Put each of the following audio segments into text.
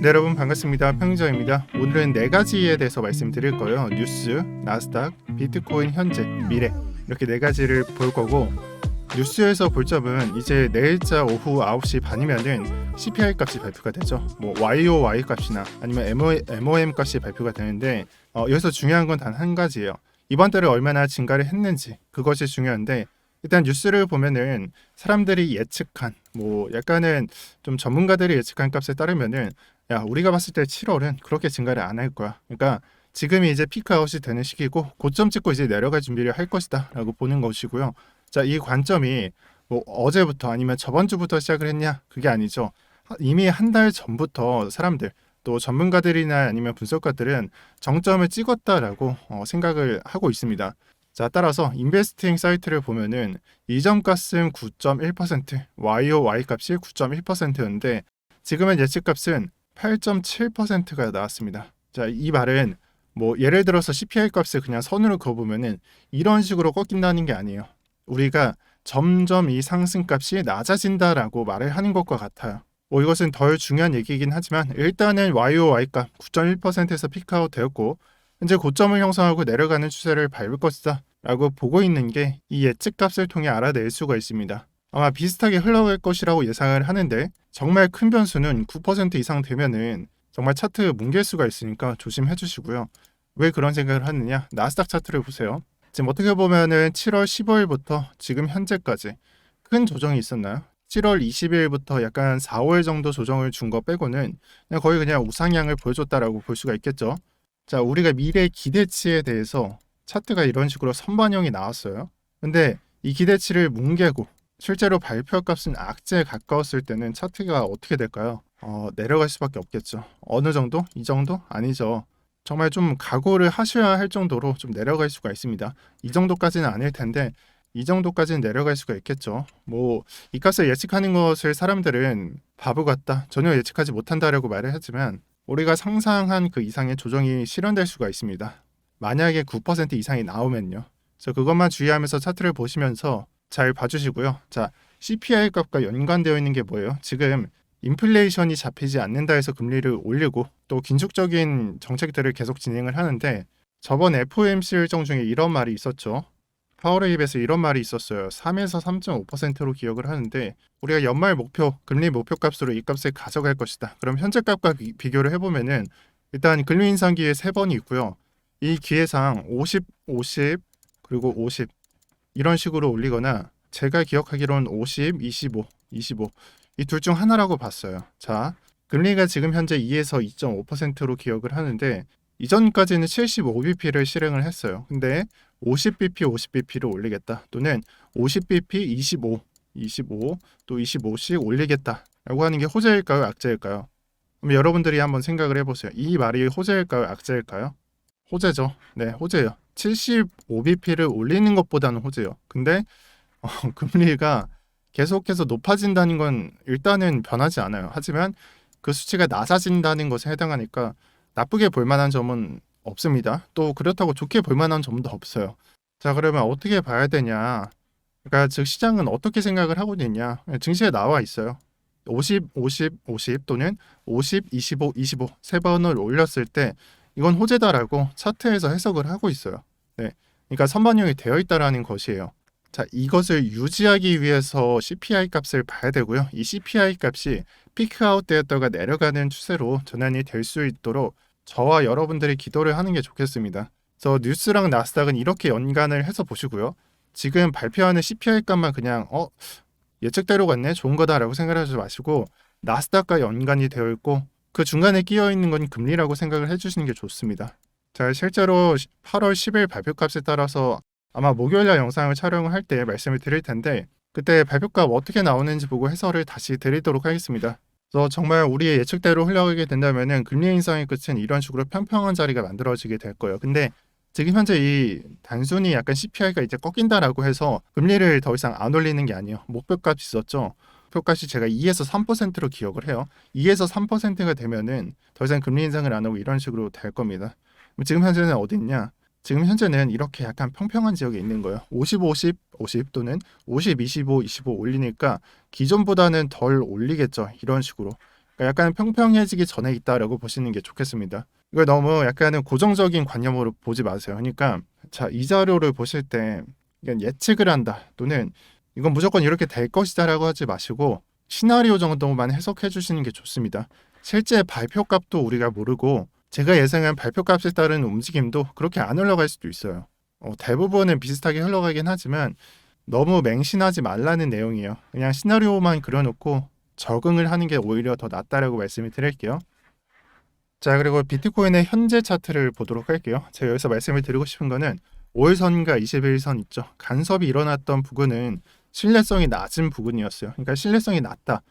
네, 여러분 반갑습니다. 평기자입니다. 오늘은 네 가지에 대해서 말씀드릴 거예요. 뉴스, 나스닥, 비트코인 현재, 미래 이렇게 네 가지를 볼 거고, 뉴스에서 볼 점은 이제 내일자 오후 9시 반이면은 CPI 값이 발표가 되죠. 뭐 YOY 값이나 아니면 MOM 값이 발표가 되는데, 여기서 중요한 건 단 한 가지예요. 이번 달에 얼마나 증가를 했는지, 그것이 중요한데, 일단 뉴스를 보면은 사람들이 예측한, 뭐 약간은 좀 전문가들이 예측한 값에 따르면은, 야, 우리가 봤을 때 7월은 그렇게 증가를 안 할 거야. 그러니까 지금이 이제 피크아웃이 되는 시기고 고점 찍고 이제 내려갈 준비를 할 것이다라고 보는 것이고요. 자, 이 관점이 뭐 어제부터 아니면 저번 주부터 시작을 했냐? 그게 아니죠. 이미 한 달 전부터 사람들, 또 전문가들이나 아니면 분석가들은 정점을 찍었다라고 생각을 하고 있습니다. 자, 따라서 인베스팅 사이트를 보면은 이전 값은 9.1%, YOY 값이 9.1%였는데 지금은 예측 값은 8.7%가 나왔습니다. 자, 이 말은 뭐 예를 들어서 CPI 값을 그냥 선으로 그어보면은 이런 식으로 꺾인다는 게 아니에요. 우리가 점점 이 상승값이 낮아진다라고 말을 하는 것과 같아요. 뭐 이것은 덜 중요한 얘기이긴 하지만 일단은 YOY 값 9.1%에서 피크아웃 되었고 현재 고점을 형성하고 내려가는 추세를 밟을 것이다 라고 보고 있는 게 이 예측값을 통해 알아낼 수가 있습니다. 아마 비슷하게 흘러갈 것이라고 예상을 하는데 정말 큰 변수는 9% 이상 되면은 정말 차트 뭉갤 수가 있으니까 조심해 주시고요. 왜 그런 생각을 하느냐? 나스닥 차트를 보세요. 지금 어떻게 보면은 7월 15일부터 지금 현재까지 큰 조정이 있었나요? 7월 20일부터 약간 4월 정도 조정을 준 거 빼고는 거의 그냥 우상향을 보여줬다라고 볼 수가 있겠죠. 자, 우리가 미래 기대치에 대해서 차트가 이런 식으로 선반영이 나왔어요. 근데 이 기대치를 뭉개고 실제로 발표 값은 악재에 가까웠을 때는 차트가 어떻게 될까요? 내려갈 수밖에 없겠죠. 어느 정도? 이 정도? 아니죠. 정말 좀 각오를 하셔야 할 정도로 좀 내려갈 수가 있습니다. 이 정도까지는 아닐 텐데 이 정도까지는 내려갈 수가 있겠죠. 뭐 이 값을 예측하는 것을 사람들은 바보 같다, 전혀 예측하지 못한다라고 말을 하지만 우리가 상상한 그 이상의 조정이 실현될 수가 있습니다. 만약에 9% 이상이 나오면요. 그래서 그것만 주의하면서 차트를 보시면서 잘 봐주시고요. 자, CPI 값과 연관되어 있는 게 뭐예요? 지금 인플레이션이 잡히지 않는다 해서 금리를 올리고 또 긴축적인 정책들을 계속 진행을 하는데 저번 FOMC 일정 중에 이런 말이 있었죠. 파월의 입에서 이런 말이 있었어요. 3에서 3.5%로 기억을 하는데 우리가 연말 목표, 금리 목표 값으로 이 값을 가져갈 것이다. 그럼 현재 값과 비교를 해보면은 일단 금리 인상 기회 3번이 있고요. 이 기회상 50, 50, 그리고 50 이런 식으로 올리거나 제가 기억하기로는 50, 25, 25 이 둘 중 하나라고 봤어요. 자, 금리가 지금 현재 2에서 2.5%로 기억을 하는데 이전까지는 75bp를 실행을 했어요. 근데 50bp, 50bp를 올리겠다 또는 50bp, 25, 25, 또 25씩 올리겠다 라고 하는 게 호재일까요? 악재일까요? 그럼 여러분들이 한번 생각을 해보세요. 이 말이 호재일까요? 악재일까요? 호재죠. 네, 호재예요. 75bp를 올리는 것보다는 호재예요. 근데 금리가 계속해서 높아진다는 건 일단은 변하지 않아요. 하지만 그 수치가 낮아진다는 것에 해당하니까 나쁘게 볼 만한 점은 없습니다. 또 그렇다고 좋게 볼 만한 점도 없어요. 자, 그러면 어떻게 봐야 되냐? 그러니까 즉 시장은 어떻게 생각을 하고 있냐? 증시에 나와 있어요. 50, 50, 50 또는 50, 25, 25 세 번을 올렸을 때 이건 호재다라고 차트에서 해석을 하고 있어요. 네, 그러니까 선반영이 되어 있다라는 것이에요. 자, 이것을 유지하기 위해서 CPI 값을 봐야 되고요. 이 CPI 값이 피크아웃 되었다가 내려가는 추세로 전환이 될 수 있도록 저와 여러분들이 기도를 하는 게 좋겠습니다. 그래서 뉴스랑 나스닥은 이렇게 연관을 해서 보시고요. 지금 발표하는 CPI 값만 그냥 예측대로 같네, 좋은 거다라고 생각하지 마시고 나스닥과 연관이 되어 있고 그 중간에 끼어 있는 건 금리라고 생각을 해주시는 게 좋습니다. 자, 실제로 8월 10일 발표값에 따라서 아마 목요일날 영상을 촬영을 할 때 말씀을 드릴 텐데 그때 발표값 어떻게 나오는지 보고 해설을 다시 드리도록 하겠습니다. 그래서 정말 우리의 예측대로 흘러가게 된다면은 금리 인상의 끝은 이런 식으로 평평한 자리가 만들어지게 될 거예요. 근데 지금 현재 이 단순히 약간 CPI가 이제 꺾인다라고 해서 금리를 더 이상 안 올리는 게 아니에요. 목표값이 있었죠. 목표값이 제가 2에서 3%로 기억을 해요. 2에서 3%가 되면은 더 이상 금리 인상을 안 하고 이런 식으로 될 겁니다. 지금 현재는 어디 있냐? 지금 현재는 이렇게 약간 평평한 지역에 있는 거예요. 50, 50, 50 또는 50, 25, 25 올리니까 기존보다는 덜 올리겠죠. 이런 식으로. 그러니까 약간 평평해지기 전에 있다라고 보시는 게 좋겠습니다. 이걸 너무 약간은 고정적인 관념으로 보지 마세요. 그러니까 자, 이 자료를 보실 때 이건 예측을 한다 또는 이건 무조건 이렇게 될 것이다라고 하지 마시고 시나리오 정도만 해석해 주시는 게 좋습니다. 실제 발표값도 우리가 모르고 제가 예상한 발표값에 따른 움직임도 그렇게 안 흘러갈 수도 있어요. 대부분은 비슷하게 흘러가긴 하지만 너무 맹신하지 말라는 내용이에요. 그냥 시나리오만 그려놓고 적응을 하는 게 오히려 더 낫다라고 말씀을 드릴게요. 자, 그리고 비트코인의 현재 차트를 보도록 할게요. 제가 여기서 말씀을 드리고 싶은 거는 5일선과 21선 있죠. 간섭이 일어났던 부근은 신뢰성이 낮은 부분이었어요. 그러니까 신뢰성이 낮다.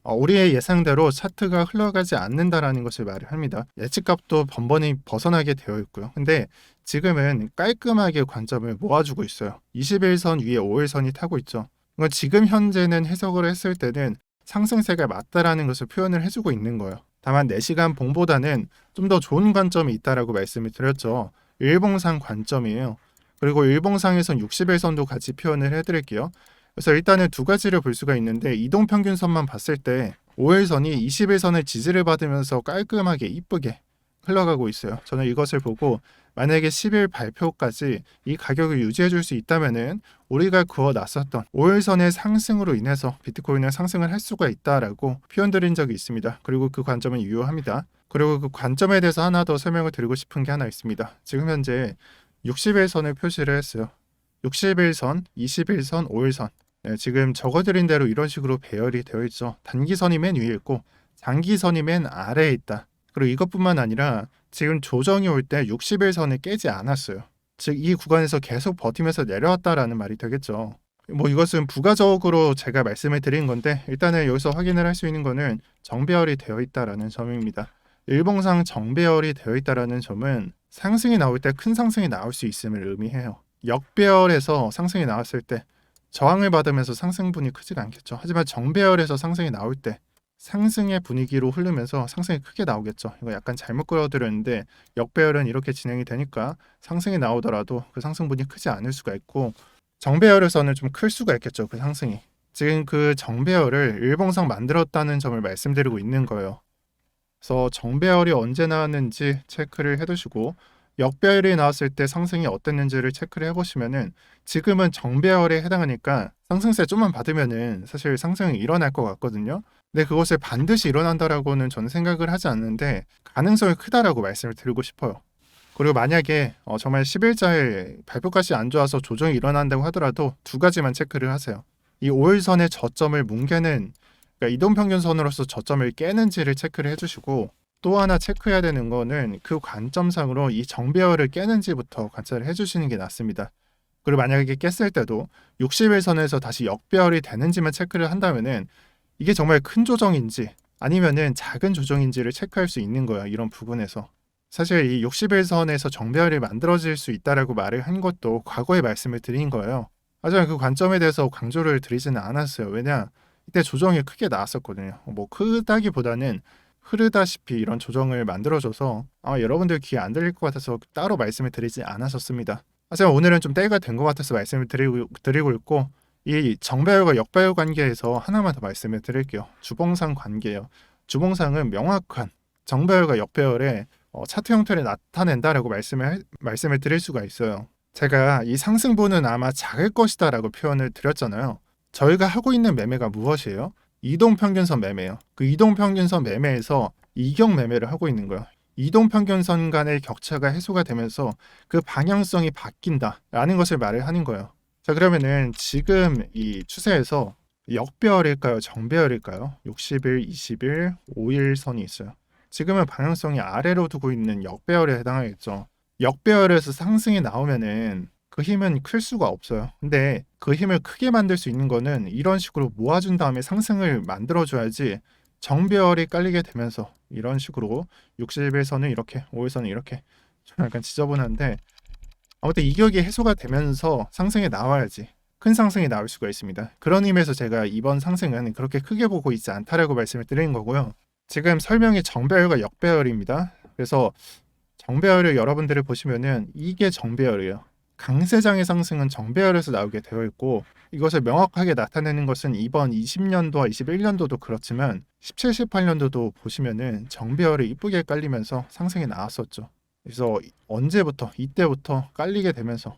우리의 예상대로 차트가 흘러가지 않는다라는 것을 말을 합니다. 예측값도 번번이 벗어나게 되어 있고요. 근데 지금은 깔끔하게 관점을 모아주고 있어요. 21선 위에 5일선이 타고 있죠. 그러니까 지금 현재는 해석을 했을 때는 상승세가 맞다라는 것을 표현을 해주고 있는 거예요. 다만 4시간 봉보다는 좀 더 좋은 관점이 있다라고 말씀을 드렸죠. 일봉상 관점이에요. 그리고 일봉상에선 60일선도 같이 표현을 해드릴게요. 그래서 일단은 두 가지를 볼 수가 있는데 이동평균선만 봤을 때 5일선이 20일선의 지지를 받으면서 깔끔하게 이쁘게 흘러가고 있어요. 저는 이것을 보고 만약에 10일 발표까지 이 가격을 유지해 줄 수 있다면은 우리가 그어 놨었던 5일선의 상승으로 인해서 비트코인은 상승을 할 수가 있다라고 표현드린 적이 있습니다. 그리고 그 관점은 유효합니다. 그리고 그 관점에 대해서 하나 더 설명을 드리고 싶은 게 하나 있습니다. 지금 현재 60일선을 표시를 했어요. 60일선, 21선, 5일선. 네, 지금 적어드린 대로 이런 식으로 배열이 되어 있죠. 단기선이 맨 위에 있고 장기선이 맨 아래에 있다. 그리고 이것뿐만 아니라 지금 조정이 올 때 60일선을 깨지 않았어요. 즉 이 구간에서 계속 버티면서 내려왔다라는 말이 되겠죠. 뭐 이것은 부가적으로 제가 말씀을 드린 건데 일단은 여기서 확인을 할 수 있는 거는 정배열이 되어 있다라는 점입니다. 일봉상 정배열이 되어 있다라는 점은 상승이 나올 때 큰 상승이 나올 수 있음을 의미해요. 역배열에서 상승이 나왔을 때 저항을 받으면서 상승분이 크지가 않겠죠. 하지만 정배열에서 상승이 나올 때 상승의 분위기로 흐르면서 상승이 크게 나오겠죠. 이거 약간 잘못 그려드렸는데 역배열은 이렇게 진행이 되니까 상승이 나오더라도 그 상승분이 크지 않을 수가 있고 정배열에서는 좀 클 수가 있겠죠. 그 상승이. 지금 그 정배열을 일봉상 만들었다는 점을 말씀드리고 있는 거예요. 그래서 정배열이 언제 나왔는지 체크를 해두시고 역배열이 나왔을 때 상승이 어땠는지를 체크를 해보시면은 지금은 정배열에 해당하니까 상승세 좀만 받으면은 사실 상승이 일어날 것 같거든요. 근데 그것을 반드시 일어난다라고는 저는 생각을 하지 않는데 가능성이 크다라고 말씀을 드리고 싶어요. 그리고 만약에 정말 10일자에 발표값이 안 좋아서 조정이 일어난다고 하더라도 두 가지만 체크를 하세요. 이 5일선의 저점을 뭉개는 그러니까 이동평균선으로서 저점을 깨는지를 체크를 해주시고 또 하나 체크해야 되는 거는 그 관점상으로 이 정배열을 깨는지부터 관찰을 해주시는 게 낫습니다. 그리고 만약에 깼을 때도 60일선에서 다시 역배열이 되는지만 체크를 한다면은 이게 정말 큰 조정인지 아니면은 작은 조정인지를 체크할 수 있는 거예요. 이런 부분에서. 사실 이 60일선에서 정배열이 만들어질 수 있다라고 말을 한 것도 과거에 말씀을 드린 거예요. 하지만 그 관점에 대해서 강조를 드리지는 않았어요. 왜냐? 이때 조정이 크게 나왔었거든요. 뭐 크다기보다는 흐르다시피 이런 조정을 만들어줘서 여러분들 귀에 안 들릴 것 같아서 따로 말씀을 드리지 않았었습니다. 하지만 오늘은 좀 때가 된 것 같아서 말씀을 드리고 있고 이 정배열과 역배열 관계에서 하나만 더 말씀을 드릴게요. 주봉상 관계예요. 주봉상은 명확한 정배열과 역배열의 차트 형태를 나타낸다라고 말씀을 드릴 수가 있어요. 제가 이 상승분은 아마 작을 것이다라고 표현을 드렸잖아요. 저희가 하고 있는 매매가 무엇이에요? 이동평균선 매매예요. 그 이동평균선 매매에서 이격 매매를 하고 있는 거예요. 이동평균선 간의 격차가 해소가 되면서 그 방향성이 바뀐다라는 것을 말을 하는 거예요. 자, 그러면은 지금 이 추세에서 역배열일까요? 정배열일까요? 60일, 20일, 5일 선이 있어요. 지금은 방향성이 아래로 두고 있는 역배열에 해당하겠죠. 역배열에서 상승이 나오면은 그 힘은 클 수가 없어요. 근데 그 힘을 크게 만들 수 있는 거는 이런 식으로 모아준 다음에 상승을 만들어줘야지 정배열이 깔리게 되면서 이런 식으로 60일선은 이렇게 5일선은 이렇게 좀 약간 지저분한데 아무튼 이격이 해소가 되면서 상승이 나와야지 큰 상승이 나올 수가 있습니다. 그런 의미에서 제가 이번 상승은 그렇게 크게 보고 있지 않다라고 말씀을 드리는 거고요. 지금 설명이 정배열과 역배열입니다. 그래서 정배열을 여러분들이 보시면은 이게 정배열이에요. 강세장의 상승은 정배열에서 나오게 되어 있고 이것을 명확하게 나타내는 것은 이번 20년도와 21년도도 그렇지만 17, 18년도도 보시면은 정배열이 이쁘게 깔리면서 상승이 나왔었죠. 그래서 언제부터 이때부터 깔리게 되면서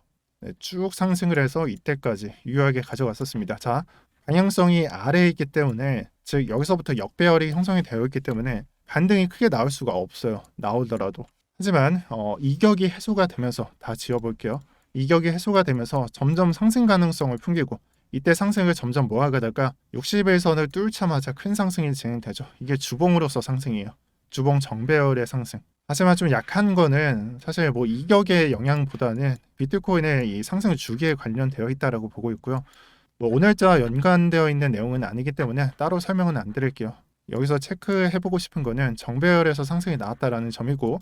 쭉 상승을 해서 이때까지 유효하게 가져왔었습니다. 자, 방향성이 아래에 있기 때문에 즉 여기서부터 역배열이 형성이 되어 있기 때문에 반등이 크게 나올 수가 없어요. 나오더라도. 하지만 이격이 해소가 되면서 다 지워볼게요. 이격이 해소가 되면서 점점 상승 가능성을 풍기고 이때 상승을 점점 모아가다가 60일선을 뚫자마자 큰 상승이 진행되죠. 이게 주봉으로서 상승이에요. 주봉 정배열의 상승. 하지만 좀 약한 거는 사실 뭐 이격의 영향보다는 비트코인의 이 상승 주기에 관련되어 있다라고 보고 있고요. 뭐 오늘자 연관되어 있는 내용은 아니기 때문에 따로 설명은 안 드릴게요. 여기서 체크해보고 싶은 거는 정배열에서 상승이 나왔다라는 점이고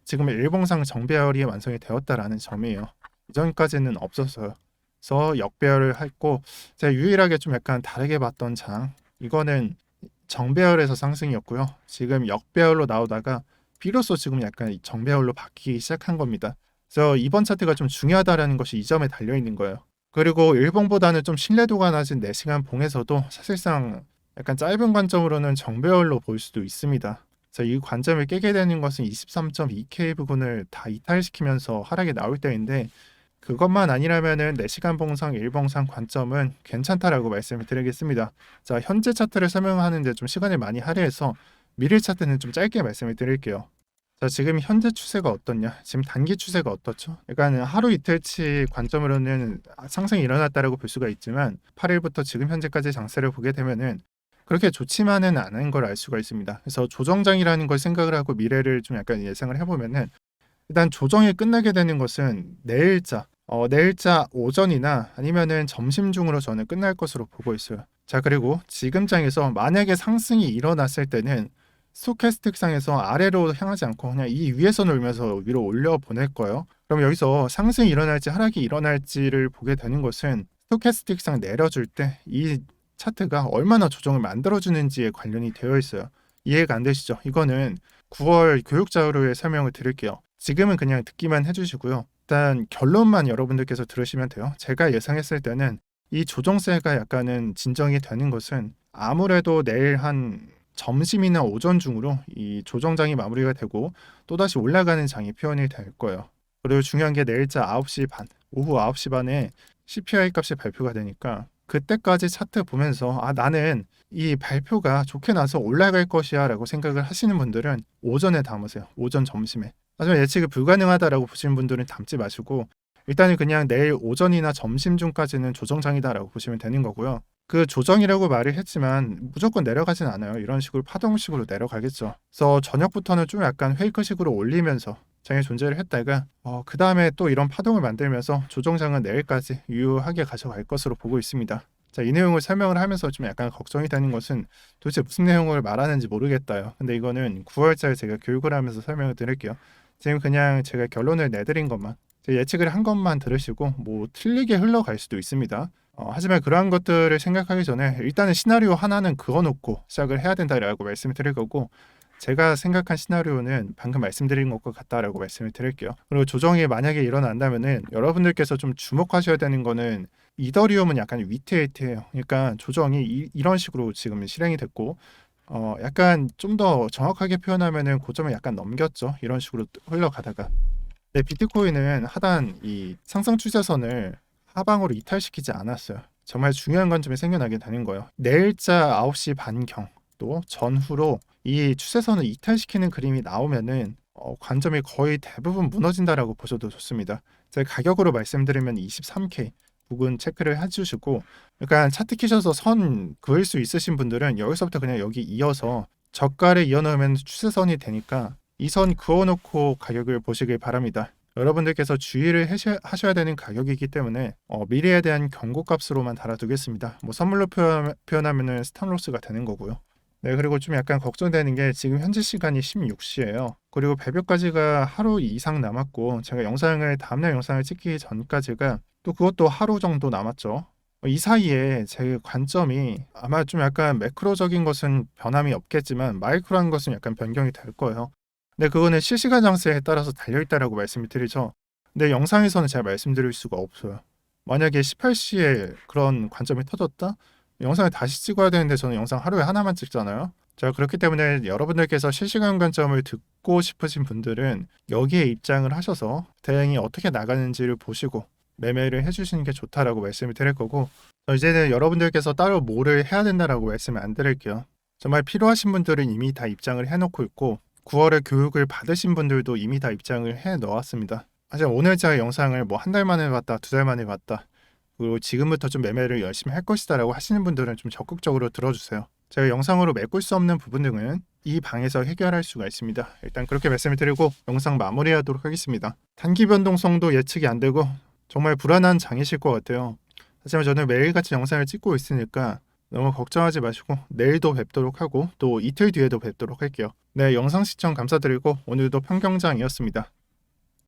지금 일봉상 정배열이 완성이 되었다라는 점이에요. 이전까지는 없었어요. 그래서 역배열을 했고 제가 유일하게 좀 약간 다르게 봤던 장 이거는 정배열에서 상승이었고요. 지금 역배열로 나오다가 비로소 지금 약간 정배열로 바뀌기 시작한 겁니다. 그래서 이번 차트가 좀 중요하다라는 것이 이 점에 달려 있는 거예요. 그리고 일봉보다는 좀 신뢰도가 낮은 4시간 봉에서도 사실상 약간 짧은 관점으로는 정배열로 보일 수도 있습니다. 그래서 이 관점을 깨게 되는 것은 23.2K 부분을 다 이탈시키면서 하락이 나올 때인데 그것만 아니라면은 4시간 봉상, 일봉상 관점은 괜찮다라고 말씀을 드리겠습니다. 자, 현재 차트를 설명하는데 좀 시간을 많이 할애해서 미래 차트는 좀 짧게 말씀을 드릴게요. 자, 지금 현재 추세가 어떻냐? 지금 단기 추세가 어떻죠? 약간 하루 이틀치 관점으로는 상승이 일어났다라고 볼 수가 있지만 8일부터 지금 현재까지 장세를 보게 되면은 그렇게 좋지만은 않은 걸 알 수가 있습니다. 그래서 조정장이라는 걸 생각을 하고 미래를 좀 약간 예상을 해보면은 일단 조정이 끝나게 되는 것은 내일자 오전이나 아니면은 점심 중으로 저는 끝날 것으로 보고 있어요. 자, 그리고 지금 장에서 만약에 상승이 일어났을 때는 스토캐스틱 상에서 아래로 향하지 않고 그냥 이 위에서 놀면서 위로 올려 보낼 거예요. 그럼 여기서 상승이 일어날지 하락이 일어날지를 보게 되는 것은 스토캐스틱 상 내려줄 때 이 차트가 얼마나 조정을 만들어주는지에 관련이 되어 있어요. 이해가 안 되시죠? 이거는 9월 교육 자료에 설명을 드릴게요. 지금은 그냥 듣기만 해주시고요. 일단 결론만 여러분들께서 들으시면 돼요. 제가 예상했을 때는 이 조정세가 약간은 진정이 되는 것은 아무래도 내일 한 점심이나 오전 중으로 이 조정장이 마무리가 되고 또다시 올라가는 장이 표현이 될 거예요. 그리고 중요한 게 내일자 9시 반, 오후 9시 반에 CPI 값이 발표가 되니까 그때까지 차트 보면서 나는 이 발표가 좋게 나서 올라갈 것이야 라고 생각을 하시는 분들은 오전에 담으세요. 오전 점심에. 하지만 예측이 불가능하다라고 보시는 분들은 담지 마시고 일단은 그냥 내일 오전이나 점심중까지는 조정장이다라고 보시면 되는 거고요. 그 조정이라고 말을 했지만 무조건 내려가진 않아요. 이런 식으로 파동식으로 내려가겠죠. 그래서 저녁부터는 좀 약간 페이크식으로 올리면서 장의 존재를 했다가 그 다음에 또 이런 파동을 만들면서 조정장은 내일까지 유효하게 가져갈 것으로 보고 있습니다. 자, 이 내용을 설명을 하면서 좀 약간 걱정이 되는 것은 도대체 무슨 내용을 말하는지 모르겠다요. 근데 이거는 9월달에 제가 교육을 하면서 설명을 드릴게요. 지금 그냥 제가 결론을 내드린 것만 예측을 한 것만 들으시고 뭐 틀리게 흘러갈 수도 있습니다. 하지만 그러한 것들을 생각하기 전에 일단은 시나리오 하나는 그어놓고 시작을 해야 된다라고 말씀을 드릴 거고 제가 생각한 시나리오는 방금 말씀드린 것과 같다라고 말씀을 드릴게요. 그리고 조정이 만약에 일어난다면은 여러분들께서 좀 주목하셔야 되는 거는 이더리움은 약간 위태위태해요. 그러니까 조정이 이런 식으로 지금 실행이 됐고 약간 좀 더 정확하게 표현하면은 고점을 약간 넘겼죠. 이런 식으로 흘러가다가 비트코인은 하단 이 상승 추세선을 하방으로 이탈시키지 않았어요. 정말 중요한 관점이 생겨나게 되는 거예요. 내일자 9시 반경 또 전후로 이 추세선을 이탈시키는 그림이 나오면은 관점이 거의 대부분 무너진다라고 보셔도 좋습니다. 제가 가격으로 말씀드리면 23K 부근 체크를 해주시고 그러니까 차트 키셔서 선 그을 수 있으신 분들은 여기서부터 그냥 여기 이어서 저가를 이어놓으면 추세선이 되니까 이 선 그어놓고 가격을 보시길 바랍니다. 여러분들께서 주의를 하셔야 되는 가격이기 때문에 미래에 대한 경고값으로만 달아두겠습니다. 뭐 선물로 표현하면은 스탑로스가 되는 거고요. 네, 그리고 좀 약간 걱정되는 게 지금 현재 시간이 16시예요. 그리고 배표까지가 하루 이상 남았고 제가 다음날 영상을 찍기 전까지가 또 그것도 하루 정도 남았죠. 이 사이에 제 관점이 아마 좀 약간 매크로적인 것은 변함이 없겠지만 마이크로한 것은 약간 변경이 될 거예요. 근데 그거는 실시간 장세에 따라서 달려있다라고 말씀을 드리죠. 근데 영상에서는 잘 말씀드릴 수가 없어요. 만약에 18시에 그런 관점이 터졌다? 영상을 다시 찍어야 되는데 저는 영상 하루에 하나만 찍잖아요. 자, 그렇기 때문에 여러분들께서 실시간 관점을 듣고 싶으신 분들은 여기에 입장을 하셔서 대행이 어떻게 나가는지를 보시고 매매를 해주시는 게 좋다라고 말씀을 드릴 거고, 이제는 여러분들께서 따로 뭐를 해야 된다라고 말씀을 안 드릴게요. 정말 필요하신 분들은 이미 다 입장을 해놓고 있고 9월에 교육을 받으신 분들도 이미 다 입장을 해 넣었습니다. 사실 오늘 제가 영상을 뭐 한 달 만에 봤다, 두 달 만에 봤다, 그리고 지금부터 좀 매매를 열심히 할 것이다라고 하시는 분들은 좀 적극적으로 들어주세요. 제가 영상으로 메꿀 수 없는 부분 등은 이 방에서 해결할 수가 있습니다. 일단 그렇게 말씀을 드리고 영상 마무리하도록 하겠습니다. 단기 변동성도 예측이 안 되고 정말 불안한 장이실 것 같아요. 하지만 저는 매일같이 영상을 찍고 있으니까 너무 걱정하지 마시고 내일도 뵙도록 하고 또 이틀 뒤에도 뵙도록 할게요. 네, 영상 시청 감사드리고 오늘도 평경장이었습니다.